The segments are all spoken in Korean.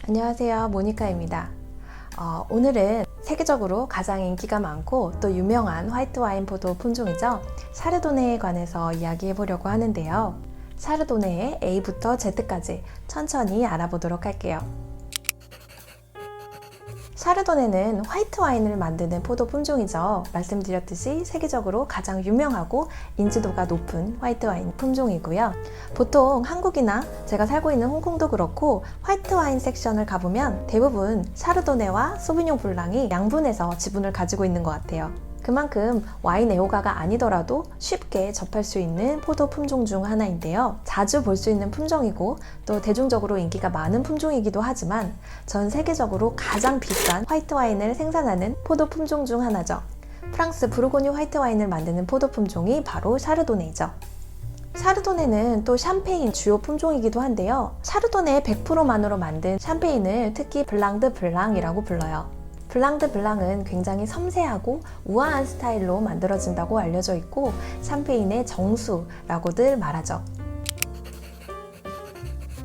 안녕하세요, 모니카입니다. 오늘은 세계적으로 가장 인기가 많고 또 유명한 화이트 와인 포도 품종이죠. 샤르도네에 관해서 이야기해 보려고 하는데요. 샤르도네의 A부터 Z까지 천천히 알아보도록 할게요. 샤르도네는 화이트 와인을 만드는 포도 품종이죠. 말씀드렸듯이 세계적으로 가장 유명하고 인지도가 높은 화이트 와인 품종이고요. 보통 한국이나 제가 살고 있는 홍콩도 그렇고 화이트 와인 섹션을 가보면 대부분 샤르도네와 소비뇽 블랑이 양분해서 지분을 가지고 있는 것 같아요. 그만큼 와인 애호가가 아니더라도 쉽게 접할 수 있는 포도 품종 중 하나인데요. 자주 볼 수 있는 품종이고 또 대중적으로 인기가 많은 품종이기도 하지만 전 세계적으로 가장 비싼 화이트 와인을 생산하는 포도 품종 중 하나죠. 프랑스 부르고뉴 화이트 와인을 만드는 포도 품종이 바로 샤르도네이죠. 샤르도네는 또 샴페인 주요 품종이기도 한데요. 샤르도네 100%만으로 만든 샴페인을 특히 블랑 드 블랑이라고 불러요. 블랑 드 블랑은 굉장히 섬세하고 우아한 스타일로 만들어진다고 알려져 있고 샴페인의 정수라고들 말하죠.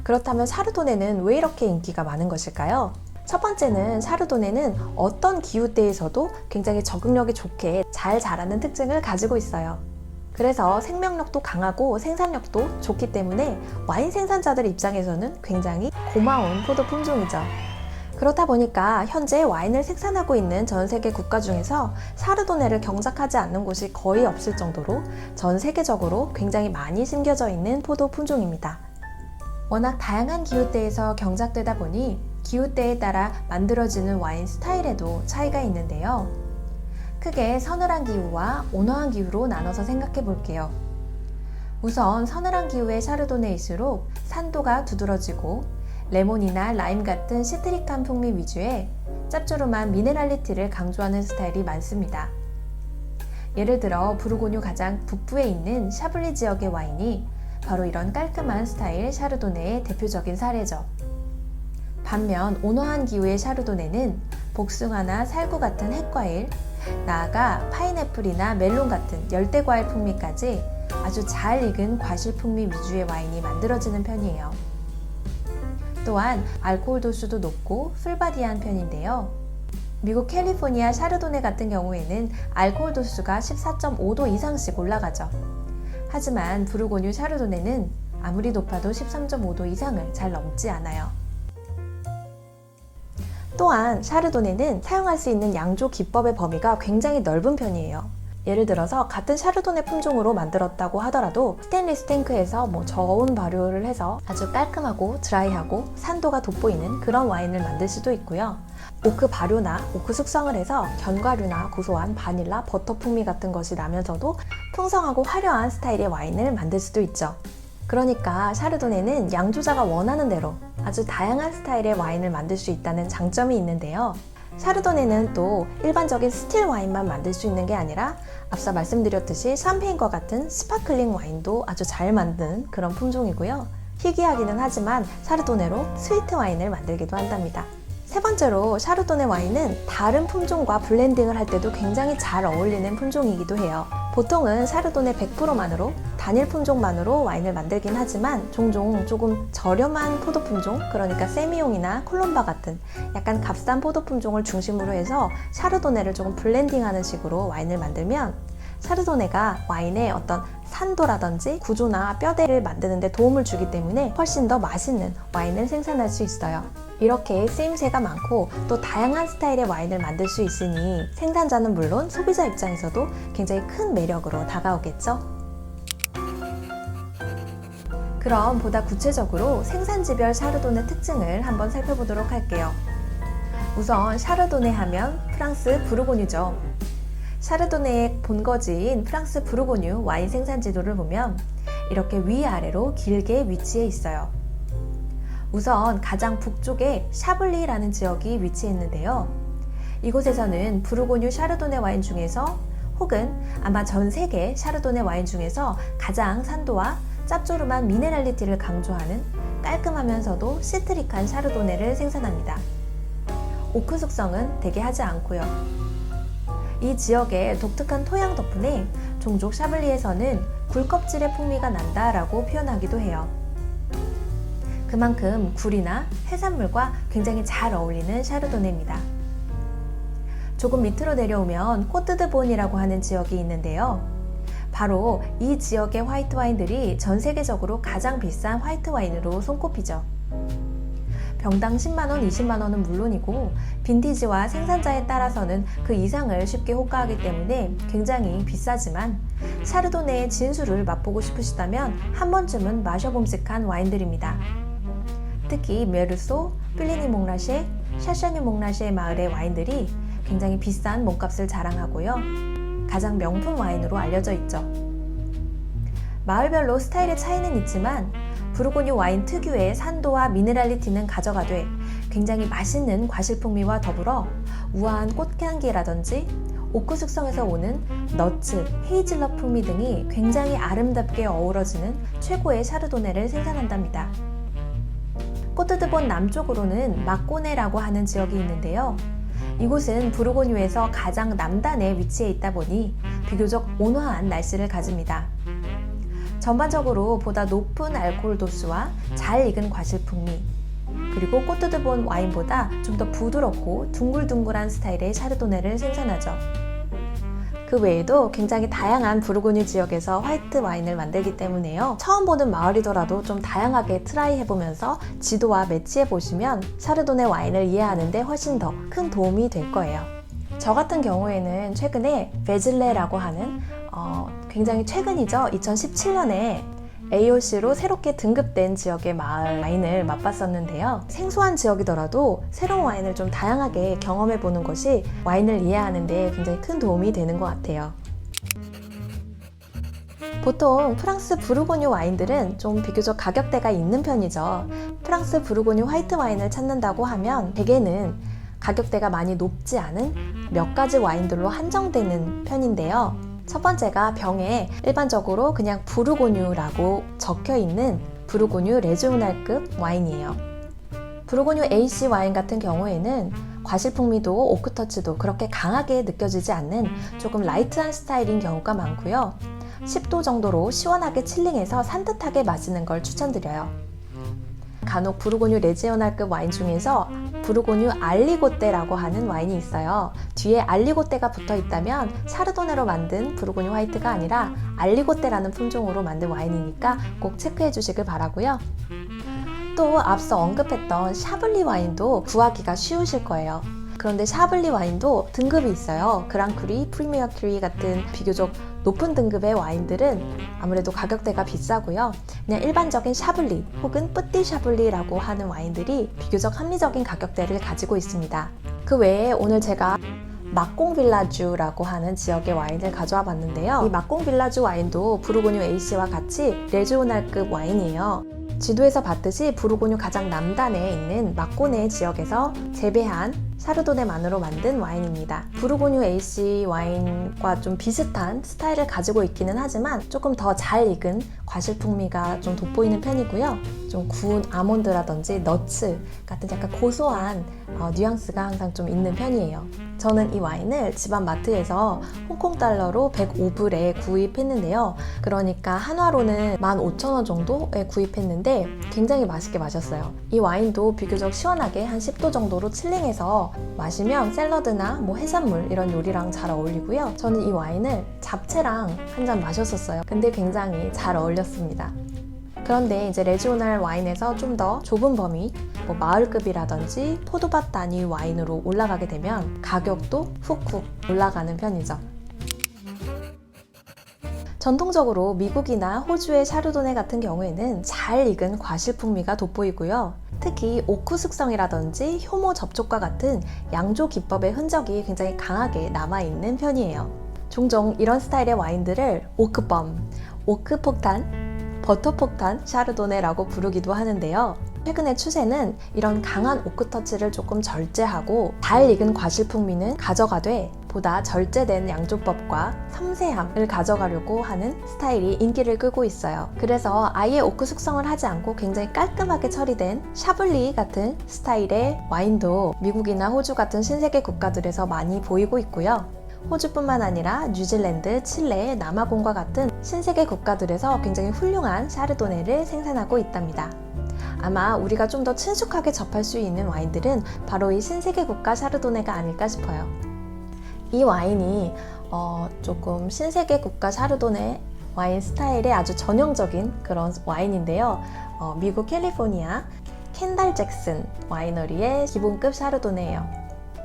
그렇다면 샤르도네는 왜 이렇게 인기가 많은 것일까요? 첫 번째는 샤르도네는 어떤 기후대에서도 굉장히 적응력이 좋게 잘 자라는 특징을 가지고 있어요. 그래서 생명력도 강하고 생산력도 좋기 때문에 와인 생산자들 입장에서는 굉장히 고마운 포도 품종이죠. 그렇다 보니까 현재 와인을 생산하고 있는 전 세계 국가 중에서 샤르도네를 경작하지 않는 곳이 거의 없을 정도로 전 세계적으로 굉장히 많이 심겨져 있는 포도 품종입니다. 워낙 다양한 기후대에서 경작되다 보니 기후대에 따라 만들어지는 와인 스타일에도 차이가 있는데요. 크게 서늘한 기후와 온화한 기후로 나눠서 생각해 볼게요. 우선 서늘한 기후의 샤르도네일수록 산도가 두드러지고 레몬이나 라임 같은 시트릭한 풍미 위주의 짭조름한 미네랄리티를 강조하는 스타일이 많습니다. 예를 들어 부르고뉴 가장 북부에 있는 샤블리 지역의 와인이 바로 이런 깔끔한 스타일 샤르도네의 대표적인 사례죠. 반면 온화한 기후의 샤르도네는 복숭아나 살구 같은 핵과일, 나아가 파인애플이나 멜론 같은 열대과일 풍미까지 아주 잘 익은 과실 풍미 위주의 와인이 만들어지는 편이에요. 또한 알코올 도수도 높고 풀바디한 편인데요. 미국 캘리포니아 샤르도네 같은 경우에는 알코올 도수가 14.5도 이상씩 올라가죠. 하지만 부르고뉴 샤르도네는 아무리 높아도 13.5도 이상을 잘 넘지 않아요. 또한 샤르도네는 사용할 수 있는 양조 기법의 범위가 굉장히 넓은 편이에요. 예를 들어서 같은 샤르도네 품종으로 만들었다고 하더라도 스테인리스 탱크에서 저온 발효를 해서 아주 깔끔하고 드라이하고 산도가 돋보이는 그런 와인을 만들 수도 있고요. 오크 발효나 오크 숙성을 해서 견과류나 고소한 바닐라, 버터 풍미 같은 것이 나면서도 풍성하고 화려한 스타일의 와인을 만들 수도 있죠. 그러니까 샤르도네는 양조자가 원하는 대로 아주 다양한 스타일의 와인을 만들 수 있다는 장점이 있는데요. 샤르도네는 또 일반적인 스틸 와인만 만들 수 있는 게 아니라 앞서 말씀드렸듯이 샴페인과 같은 스파클링 와인도 아주 잘 만드는 그런 품종이고요. 희귀하기는 하지만 샤르도네로 스위트 와인을 만들기도 한답니다. 세 번째로 샤르도네 와인은 다른 품종과 블렌딩을 할 때도 굉장히 잘 어울리는 품종이기도 해요. 보통은 샤르도네 100%만으로 단일 품종만으로 와인을 만들긴 하지만 종종 조금 저렴한 포도 품종, 그러니까 세미용이나 콜롬바 같은 약간 값싼 포도 품종을 중심으로 해서 샤르도네를 조금 블렌딩하는 식으로 와인을 만들면 샤르도네가 와인의 어떤 산도라든지 구조나 뼈대를 만드는 데 도움을 주기 때문에 훨씬 더 맛있는 와인을 생산할 수 있어요. 이렇게 쓰임새가 많고 또 다양한 스타일의 와인을 만들 수 있으니 생산자는 물론 소비자 입장에서도 굉장히 큰 매력으로 다가오겠죠. 그럼 보다 구체적으로 생산지별 샤르도네 특징을 한번 살펴보도록 할게요. 우선 샤르도네 하면 프랑스 부르고뉴죠. 샤르도네의 본거지인 프랑스 부르고뉴 와인 생산 지도를 보면 이렇게 위아래로 길게 위치해 있어요. 우선 가장 북쪽에 샤블리라는 지역이 위치해 있는데요. 이곳에서는 부르고뉴 샤르도네 와인 중에서 혹은 아마 전 세계 샤르도네 와인 중에서 가장 산도와 짭조름한 미네랄리티를 강조하는 깔끔하면서도 시트릭한 샤르도네를 생산합니다. 오크 숙성은 대개 하지 않고요. 이 지역의 독특한 토양 덕분에 종종 샤블리에서는 굴껍질의 풍미가 난다라고 표현하기도 해요. 그만큼 굴이나 해산물과 굉장히 잘 어울리는 샤르도네입니다. 조금 밑으로 내려오면 코트드본이라고 하는 지역이 있는데요. 바로 이 지역의 화이트 와인들이 전 세계적으로 가장 비싼 화이트 와인으로 손꼽히죠. 병당 10만원, 20만원은 물론이고 빈티지와 생산자에 따라서는 그 이상을 쉽게 호가하기 때문에 굉장히 비싸지만 샤르도네의 진수를 맛보고 싶으시다면 한 번쯤은 마셔봄직한 와인들입니다. 특히 메르소, 플리니 몽라쉐, 샤샤뉴 몽라쉐 마을의 와인들이 굉장히 비싼 몸값을 자랑하고요. 가장 명품 와인으로 알려져 있죠. 마을별로 스타일의 차이는 있지만 부르고뉴 와인 특유의 산도와 미네랄리티는 가져가되 굉장히 맛있는 과실풍미와 더불어 우아한 꽃향기라든지 오크 숙성에서 오는 너츠, 헤이즐넛 풍미 등이 굉장히 아름답게 어우러지는 최고의 샤르도네를 생산한답니다. 코트드본 남쪽으로는 마꼬네라고 하는 지역이 있는데요. 이곳은 부르고뉴에서 가장 남단에 위치해 있다 보니 비교적 온화한 날씨를 가집니다. 전반적으로 보다 높은 알코올 도수와 잘 익은 과실 풍미, 그리고 코트드본 와인보다 좀 더 부드럽고 둥글둥글한 스타일의 샤르도네를 생산하죠. 그 외에도 굉장히 다양한 부르고뉴 지역에서 화이트 와인을 만들기 때문에요. 처음 보는 마을이더라도 좀 다양하게 트라이 해보면서 지도와 매치해 보시면 샤르도네 와인을 이해하는 데 훨씬 더 큰 도움이 될 거예요. 저 같은 경우에는 최근에 베즐레라고 하는 굉장히 최근이죠. 2017년에 AOC로 새롭게 등급된 지역의 마을 와인을 맛봤었는데요. 생소한 지역이더라도 새로운 와인을 좀 다양하게 경험해보는 것이 와인을 이해하는 데 굉장히 큰 도움이 되는 것 같아요. 보통 프랑스 부르고뉴 와인들은 좀 비교적 가격대가 있는 편이죠. 프랑스 부르고뉴 화이트 와인을 찾는다고 하면 대개는 가격대가 많이 높지 않은 몇 가지 와인들로 한정되는 편인데요. 첫 번째가 병에 일반적으로 그냥 부르고뉴라고 적혀있는 부르고뉴 레지오날급 와인이에요. 부르고뉴 AC 와인 같은 경우에는 과실풍미도 오크터치도 그렇게 강하게 느껴지지 않는 조금 라이트한 스타일인 경우가 많고요. 10도 정도로 시원하게 칠링해서 산뜻하게 마시는 걸 추천드려요. 간혹 부르고뉴 레지오날급 와인 중에서 부르고뉴 알리고떼라고 하는 와인이 있어요. 뒤에 알리고떼가 붙어 있다면 샤르도네로 만든 부르고뉴 화이트가 아니라 알리고떼라는 품종으로 만든 와인이니까 꼭 체크해 주시길 바라고요. 또 앞서 언급했던 샤블리 와인도 구하기가 쉬우실 거예요. 그런데 샤블리 와인도 등급이 있어요. 그랑크리, 프리미어 큐리 같은 비교적 높은 등급의 와인들은 아무래도 가격대가 비싸고요. 그냥 일반적인 샤블리 혹은 뿌띠 샤블리라고 하는 와인들이 비교적 합리적인 가격대를 가지고 있습니다. 그 외에 오늘 제가 마꽁빌라주라고 하는 지역의 와인을 가져와 봤는데요. 이 마꽁빌라주 와인도 부르고뉴 AC와 같이 레지오날급 와인이에요. 지도에서 봤듯이 부르고뉴 가장 남단에 있는 마꼬네 지역에서 재배한 샤르도네만으로 만든 와인입니다. 부르고뉴 AC 와인과 좀 비슷한 스타일을 가지고 있기는 하지만 조금 더 잘 익은 과실풍미가 좀 돋보이는 편이고요. 좀 구운 아몬드라든지 너츠 같은 약간 고소한 뉘앙스가 항상 좀 있는 편이에요. 저는 이 와인을 집안 마트에서 홍콩 달러로 105불에 구입했는데요. 그러니까 한화로는 15,000원 정도에 구입했는데 굉장히 맛있게 마셨어요. 이 와인도 비교적 시원하게 한 10도 정도로 칠링해서 마시면 샐러드나 해산물 이런 요리랑 잘 어울리고요. 저는 이 와인을 잡채랑 한 잔 마셨었어요. 근데 굉장히 잘 어울렸습니다. 그런데 이제 레지오날 와인에서 좀 더 좁은 범위, 마을급이라든지 포도밭 단위 와인으로 올라가게 되면 가격도 훅훅 올라가는 편이죠. 전통적으로 미국이나 호주의 샤르도네 같은 경우에는 잘 익은 과실풍미가 돋보이고요. 특히 오크 숙성이라든지 효모 접촉과 같은 양조 기법의 흔적이 굉장히 강하게 남아있는 편이에요. 종종 이런 스타일의 와인들을 오크범, 오크폭탄, 버터폭탄 샤르도네라고 부르기도 하는데요. 최근의 추세는 이런 강한 오크터치를 조금 절제하고 잘 익은 과실풍미는 가져가되 보다 절제된 양조법과 섬세함을 가져가려고 하는 스타일이 인기를 끄고 있어요. 그래서 아예 오크 숙성을 하지 않고 굉장히 깔끔하게 처리된 샤블리 같은 스타일의 와인도 미국이나 호주 같은 신세계 국가들에서 많이 보이고 있고요. 호주뿐만 아니라 뉴질랜드, 칠레, 남아공과 같은 신세계 국가들에서 굉장히 훌륭한 샤르도네를 생산하고 있답니다. 아마 우리가 좀 더 친숙하게 접할 수 있는 와인들은 바로 이 신세계 국가 샤르도네가 아닐까 싶어요. 이 와인이 조금 신세계 국가 샤르도네 와인 스타일의 아주 전형적인 그런 와인인데요. 미국 캘리포니아 켄달 잭슨 와이너리의 기본급 샤르도네예요.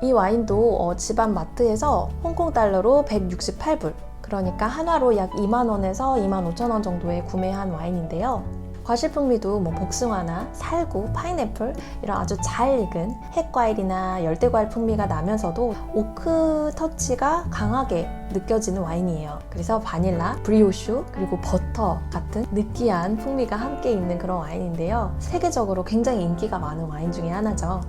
이 와인도 집안 마트에서 홍콩 달러로 168불, 그러니까 한화로 약 2만 원에서 2만 5천 원 정도에 구매한 와인인데요. 과실 풍미도 복숭아나 살구, 파인애플 이런 아주 잘 익은 핵과일이나 열대과일 풍미가 나면서도 오크 터치가 강하게 느껴지는 와인이에요. 그래서 바닐라, 브리오슈, 그리고 버터 같은 느끼한 풍미가 함께 있는 그런 와인인데요. 세계적으로 굉장히 인기가 많은 와인 중에 하나죠.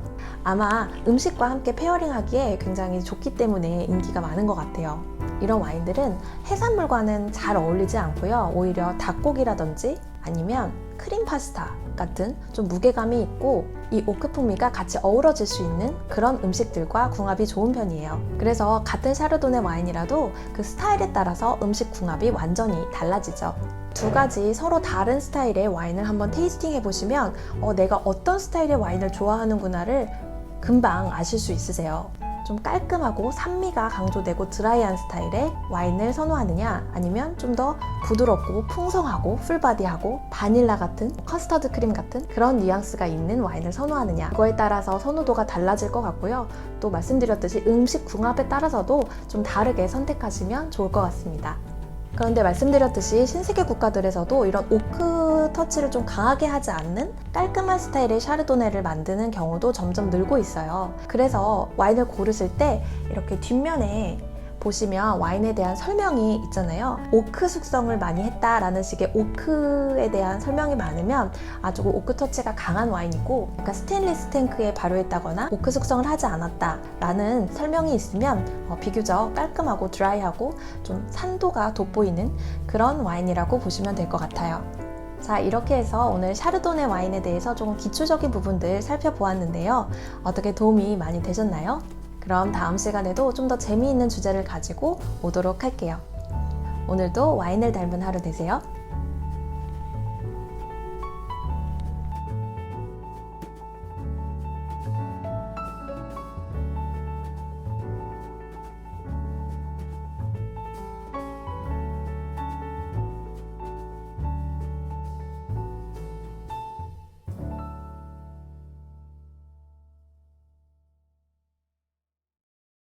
아마 음식과 함께 페어링하기에 굉장히 좋기 때문에 인기가 많은 것 같아요. 이런 와인들은 해산물과는 잘 어울리지 않고요. 오히려 닭고기라든지 아니면 크림 파스타 같은 좀 무게감이 있고 이 오크 풍미가 같이 어우러질 수 있는 그런 음식들과 궁합이 좋은 편이에요. 그래서 같은 샤르도네 와인이라도 그 스타일에 따라서 음식 궁합이 완전히 달라지죠. 두 가지 서로 다른 스타일의 와인을 한번 테이스팅 해보시면 내가 어떤 스타일의 와인을 좋아하는구나를 금방 아실 수 있으세요. 좀 깔끔하고 산미가 강조되고 드라이한 스타일의 와인을 선호하느냐, 아니면 좀 더 부드럽고 풍성하고 풀바디하고 바닐라 같은 커스터드 크림 같은 그런 뉘앙스가 있는 와인을 선호하느냐, 그거에 따라서 선호도가 달라질 것 같고요. 또 말씀드렸듯이 음식 궁합에 따라서도 좀 다르게 선택하시면 좋을 것 같습니다. 그런데 말씀드렸듯이 신세계 국가들에서도 이런 오크 터치를 좀 강하게 하지 않는 깔끔한 스타일의 샤르도네를 만드는 경우도 점점 늘고 있어요. 그래서 와인을 고르실 때 이렇게 뒷면에 보시면 와인에 대한 설명이 있잖아요. 오크 숙성을 많이 했다라는 식의 오크에 대한 설명이 많으면 아주 오크 터치가 강한 와인이고, 그러니까 스테인리스 탱크에 발효했다거나 오크 숙성을 하지 않았다라는 설명이 있으면 비교적 깔끔하고 드라이하고 좀 산도가 돋보이는 그런 와인이라고 보시면 될 것 같아요. 자, 이렇게 해서 오늘 샤르도네 와인에 대해서 조금 기초적인 부분들 살펴보았는데요. 어떻게 도움이 많이 되셨나요? 그럼 다음 시간에도 좀 더 재미있는 주제를 가지고 오도록 할게요. 오늘도 와인을 닮은 하루 되세요.